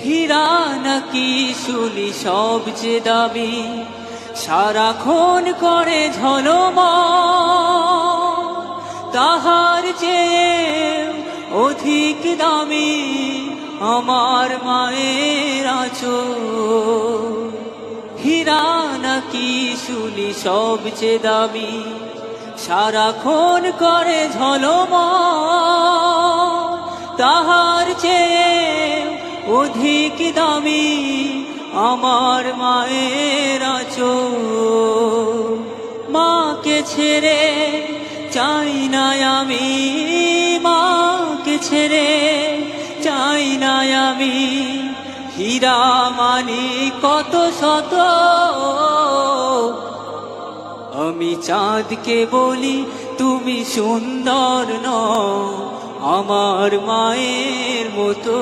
হীরা নাকি শুনি সব যে দাবি, সারাক্ষণ করে ঝলমল, তাহার চেয়ে অধিক দামি আমার মায়ের আঁচল। হীরা নাকি শুনি সব যে দাবি, সারাক্ষণ করে ঝলমল, তাহার চেয়ে অধিক দামি আমার মায়ের আঁচল। মাকে ছেড়ে চাই না আমি, মাকে ছেড়ে চাই না আমি, হীরা মানি কত শত। আমি চাঁদকে বলি তুমি সুন্দর নও আমার মায়ের মতো।